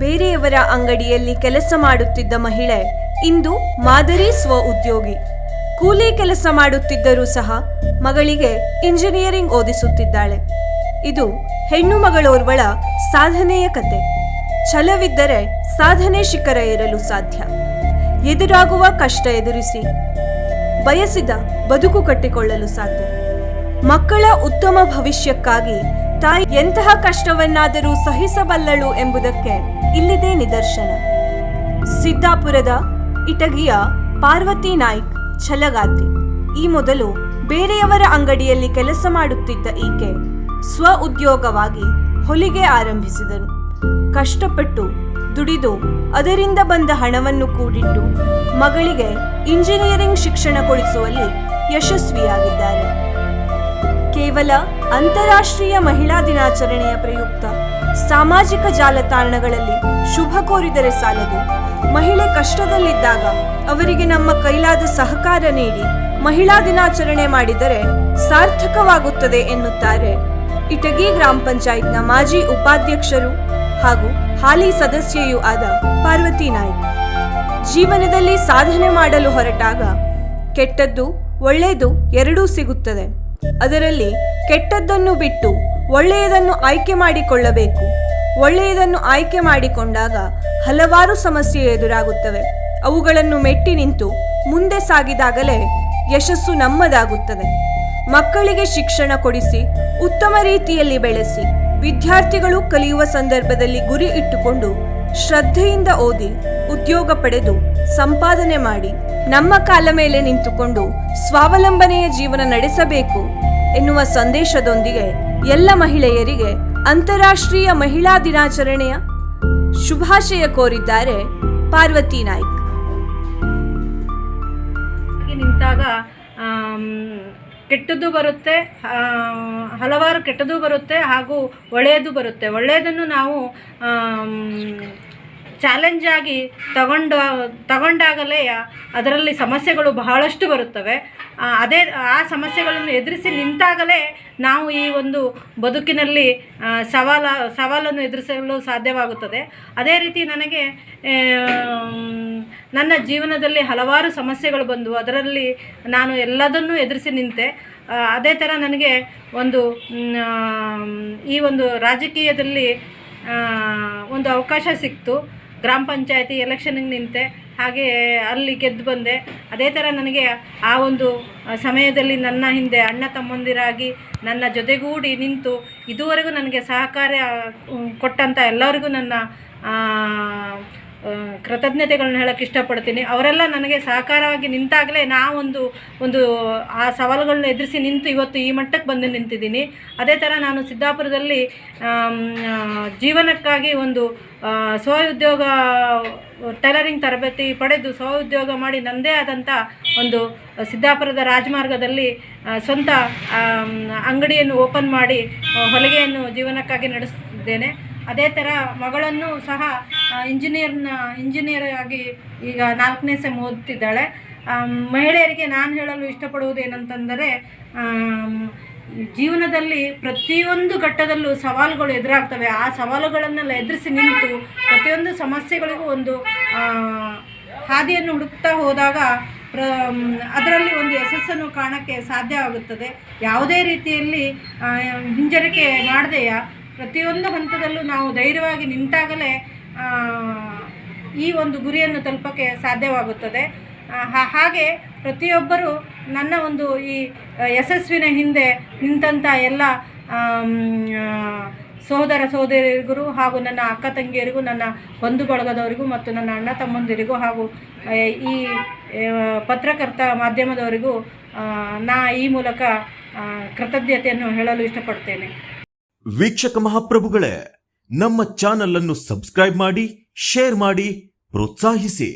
ಬೇರೆಯವರ ಅಂಗಡಿಯಲ್ಲಿ ಕೆಲಸ ಮಾಡುತ್ತಿದ್ದ ಮಹಿಳೆ ಇಂದು ಮಾದರಿ ಸ್ವ ಉದ್ಯೋಗಿ. ಕೂಲಿ ಕೆಲಸ ಮಾಡುತ್ತಿದ್ದರೂ ಸಹ ಮಗಳಿಗೆ ಇಂಜಿನಿಯರಿಂಗ್ ಓದಿಸುತ್ತಿದ್ದಾಳೆ. ಇದು ಹೆಣ್ಣು ಮಗಳೋರ್ವಳ ಸಾಧನೆಯ ಕತೆ. ಛಲವಿದ್ದರೆ ಸಾಧನೆ ಶಿಖರ ಏರಲು ಸಾಧ್ಯ. ಎದುರಾಗುವ ಕಷ್ಟ ಎದುರಿಸಿ ಬಯಸಿದ ಬದುಕು ಕಟ್ಟಿಕೊಳ್ಳಲು ಸಾಧ್ಯ. ಮಕ್ಕಳ ಉತ್ತಮ ಭವಿಷ್ಯಕ್ಕಾಗಿ ತಾಯಿ ಎಂತಹ ಕಷ್ಟವನ್ನಾದರೂ ಸಹಿಸಬಲ್ಲಳು ಎಂಬುದಕ್ಕೆ ಇಲ್ಲಿದೆ ನಿದರ್ಶನ. ಸಿದ್ದಾಪುರದ ಇಟಗಿಯ ಪಾರ್ವತಿ ನಾಯ್ಕ್ ಛಲಗಾತಿ. ಈ ಮೊದಲು ಬೇರೆಯವರ ಅಂಗಡಿಯಲ್ಲಿ ಕೆಲಸ ಮಾಡುತ್ತಿದ್ದ ಈಕೆ ಸ್ವ ಉದ್ಯೋಗವಾಗಿ ಹೊಲಿಗೆ ಆರಂಭಿಸಿದರು. ಕಷ್ಟಪಟ್ಟು ದುಡಿದು ಅದರಿಂದ ಬಂದ ಹಣವನ್ನು ಕೂಡಿಟ್ಟು ಮಗಳಿಗೆ ಇಂಜಿನಿಯರಿಂಗ್ ಶಿಕ್ಷಣ ಕೊಡಿಸುವಲ್ಲಿ ಯಶಸ್ವಿಯಾಗಿದ್ದಾರೆ. ಕೇವಲ ಅಂತಾರಾಷ್ಟ್ರೀಯ ಮಹಿಳಾ ದಿನಾಚರಣೆಯ ಪ್ರಯುಕ್ತ ಸಾಮಾಜಿಕ ಜಾಲತಾಣಗಳಲ್ಲಿ ಶುಭ ಕೋರಿದರೆ ಸಾಲದು. ಮಹಿಳೆ ಕಷ್ಟದಲ್ಲಿದ್ದಾಗ ಅವರಿಗೆ ನಮ್ಮ ಕೈಲಾದ ಸಹಕಾರ ನೀಡಿ ಮಹಿಳಾ ದಿನಾಚರಣೆ ಮಾಡಿದರೆ ಸಾರ್ಥಕವಾಗುತ್ತದೆ ಎನ್ನುತ್ತಾರೆ ಇಟಗಿ ಗ್ರಾಮ ಪಂಚಾಯತ್ನ ಮಾಜಿ ಉಪಾಧ್ಯಕ್ಷರು ಹಾಗೂ ಹಾಲಿ ಸದಸ್ಯೆಯೂ ಆದ ಪಾರ್ವತಿ ನಾಯ್ಕ್. ಜೀವನದಲ್ಲಿ ಸಾಧನೆ ಮಾಡಲು ಹೊರಟಾಗ ಕೆಟ್ಟದ್ದು ಒಳ್ಳೆಯದು ಎರಡೂ ಸಿಗುತ್ತದೆ. ಅದರಲ್ಲಿ ಕೆಟ್ಟದ್ದನ್ನು ಬಿಟ್ಟು ಒಳ್ಳೆಯದನ್ನು ಆಯ್ಕೆ ಮಾಡಿಕೊಳ್ಳಬೇಕು. ಒಳ್ಳೆಯದನ್ನು ಆಯ್ಕೆ ಮಾಡಿಕೊಂಡಾಗ ಹಲವಾರು ಸಮಸ್ಯೆ ಎದುರಾಗುತ್ತವೆ. ಅವುಗಳನ್ನು ಮೆಟ್ಟಿ ನಿಂತು ಮುಂದೆ ಸಾಗಿದಾಗಲೇ ಯಶಸ್ಸು ನಮ್ಮದಾಗುತ್ತದೆ. ಮಕ್ಕಳಿಗೆ ಶಿಕ್ಷಣ ಕೊಡಿಸಿ ಉತ್ತಮ ರೀತಿಯಲ್ಲಿ ಬೆಳೆಸಿ ವಿದ್ಯಾರ್ಥಿಗಳು ಕಲಿಯುವ ಸಂದರ್ಭದಲ್ಲಿ ಗುರಿ ಇಟ್ಟುಕೊಂಡು ಶ್ರದ್ಧೆಯಿಂದ ಓದಿ ಉದ್ಯೋಗ ಪಡೆದು ಸಂಪಾದನೆ ಮಾಡಿ ನಮ್ಮ ಕಾಲ ಮೇಲೆ ನಿಂತುಕೊಂಡು ಸ್ವಾವಲಂಬನೆಯ ಜೀವನ ನಡೆಸಬೇಕು ಎನ್ನುವ ಸಂದೇಶದೊಂದಿಗೆ ಎಲ್ಲ ಮಹಿಳೆಯರಿಗೆ ಅಂತಾರಾಷ್ಟ್ರೀಯ ಮಹಿಳಾ ದಿನಾಚರಣೆಯ ಶುಭಾಶಯ ಕೋರಿದ್ದಾರೆ ಪಾರ್ವತಿ ನಾಯ್ಕ್. ನಿಂತಾಗ ಕೆಟ್ಟದ್ದು ಬರುತ್ತೆ, ಹಲವಾರು ಕೆಟ್ಟದ್ದು ಬರುತ್ತೆ ಹಾಗೂ ಒಳ್ಳೆಯದು ಬರುತ್ತೆ. ಒಳ್ಳೆಯದನ್ನು ನಾವು ಚಾಲೆಂಜ್ ಆಗಿ ತಗೊಂಡಾಗಲೇ ಅದರಲ್ಲಿ ಸಮಸ್ಯೆಗಳು ಬಹಳಷ್ಟು ಬರುತ್ತವೆ. ಆ ಸಮಸ್ಯೆಗಳನ್ನು ಎದುರಿಸಿ ನಿಂತಾಗಲೇ ನಾವು ಈ ಒಂದು ಬದುಕಿನಲ್ಲಿ ಸವಾಲನ್ನು ಎದುರಿಸಲು ಸಾಧ್ಯವಾಗುತ್ತದೆ. ಅದೇ ರೀತಿ ನನಗೆ ನನ್ನ ಜೀವನದಲ್ಲಿ ಹಲವಾರು ಸಮಸ್ಯೆಗಳು ಬಂದು ಅದರಲ್ಲಿ ನಾನು ಎಲ್ಲದನ್ನೂ ಎದುರಿಸಿ ನಿಂತೆ. ಅದೇ ಥರ ನನಗೆ ಈ ಒಂದು ರಾಜಕೀಯದಲ್ಲಿ ಒಂದು ಅವಕಾಶ ಸಿಕ್ತು. ಗ್ರಾಮ ಪಂಚಾಯತಿ ಎಲೆಕ್ಷನ್ಗೆ ನಿಂತೆ, ಹಾಗೆ ಅಲ್ಲಿ ಗೆದ್ದು ಬಂದೆ. ಅದೇ ಥರ ನನಗೆ ಆ ಒಂದು ಸಮಯದಲ್ಲಿ ನನ್ನ ಹಿಂದೆ ಅಣ್ಣ ತಮ್ಮಂದಿರಾಗಿ ನನ್ನ ಜೊತೆಗೂಡಿ ನಿಂತು ಇದುವರೆಗೂ ನನಗೆ ಸಹಕಾರ ಕೊಟ್ಟಂಥ ಎಲ್ಲರಿಗೂ ನನ್ನ ಕೃತಜ್ಞತೆಗಳನ್ನ ಹೇಳೋಕ್ಕೆ ಇಷ್ಟಪಡ್ತೀನಿ. ಅವರೆಲ್ಲ ನನಗೆ ಸಹಕಾರವಾಗಿ ನಿಂತಾಗಲೇ ಒಂದು ಆ ಸವಾಲುಗಳನ್ನ ಎದುರಿಸಿ ನಿಂತು ಇವತ್ತು ಈ ಮಟ್ಟಕ್ಕೆ ಬಂದು ನಿಂತಿದ್ದೀನಿ. ಅದೇ ಥರ ನಾನು ಸಿದ್ದಾಪುರದಲ್ಲಿ ಜೀವನಕ್ಕಾಗಿ ಒಂದು ಸ್ವಉದ್ಯೋಗ ಟೈಲರಿಂಗ್ ತರಬೇತಿ ಪಡೆದು ಸ್ವಉದ್ಯೋಗ ಮಾಡಿ ನನ್ನದೇ ಆದಂಥ ಒಂದು ಸಿದ್ದಾಪುರದ ರಾಜಮಾರ್ಗದಲ್ಲಿ ಸ್ವಂತ ಅಂಗಡಿಯನ್ನು ಓಪನ್ ಮಾಡಿ ಹೊಲಿಗೆಯನ್ನು ಜೀವನಕ್ಕಾಗಿ ನಡೆಸುತ್ತಿದ್ದೇನೆ. ಅದೇ ಥರ ಮಗಳನ್ನು ಸಹ ಇಂಜಿನಿಯರ್ ಆಗಿ ಈಗ 4ನೇ ಸೆಮ್ ಓದುತ್ತಿದ್ದಾಳೆ. ಮಹಿಳೆಯರಿಗೆ ನಾನು ಹೇಳಲು ಇಷ್ಟಪಡುವುದು ಏನಂತಂದರೆ, ಜೀವನದಲ್ಲಿ ಪ್ರತಿಯೊಂದು ಘಟ್ಟದಲ್ಲೂ ಸವಾಲುಗಳು ಎದುರಾಗ್ತವೆ. ಆ ಸವಾಲುಗಳನ್ನೆಲ್ಲ ಎದುರಿಸಿ ನಿಂತು ಪ್ರತಿಯೊಂದು ಸಮಸ್ಯೆಗಳಿಗೂ ಒಂದು ಹಾದಿಯನ್ನು ಹುಡುಕ್ತಾ ಹೋದಾಗ ಅದರಲ್ಲಿ ಒಂದು ಯಶಸ್ಸನ್ನು ಕಾಣೋಕ್ಕೆ ಸಾಧ್ಯವಾಗುತ್ತದೆ. ಯಾವುದೇ ರೀತಿಯಲ್ಲಿ ಹಿಂಜರಿಕೆ ಮಾಡದೆಯ ಪ್ರತಿಯೊಂದು ಹಂತದಲ್ಲೂ ನಾವು ಧೈರ್ಯವಾಗಿ ನಿಂತಾಗಲೇ ಈ ಒಂದು ಗುರಿಯನ್ನು ತಲುಪೋಕ್ಕೆ ಸಾಧ್ಯವಾಗುತ್ತದೆ. ಹಾಗೆ ಪ್ರತಿಯೊಬ್ಬರು ನನ್ನ ಒಂದು ಈ ಯಶಸ್ವಿನ ಹಿಂದೆ ನಿಂತಹ ಎಲ್ಲ ಸಹೋದರ ಸಹೋದರಿಯರಿಗೂ ಹಾಗೂ ನನ್ನ ಅಕ್ಕ ತಂಗಿಯರಿಗೂ, ನನ್ನ ಬಂಧು ಬಳಗದವರಿಗೂ ಮತ್ತು ನನ್ನ ಅಣ್ಣ ತಮ್ಮಂದಿರಿಗೂ ಹಾಗೂ ಈ ಪತ್ರಕರ್ತ ಮಾಧ್ಯಮದವರಿಗೂ ಈ ಮೂಲಕ ಕೃತಜ್ಞತೆಯನ್ನು ಹೇಳಲು ಇಷ್ಟಪಡ್ತೇನೆ. ವೀಕ್ಷಕ ಮಹಾಪ್ರಭುಗಳೇ, ನಮ್ಮ ಚಾನಲ್ ಅನ್ನು ಸಬ್ಸ್ಕ್ರೈಬ್ ಮಾಡಿ, ಶೇರ್ ಮಾಡಿ, ಪ್ರೋತ್ಸಾಹಿಸಿ.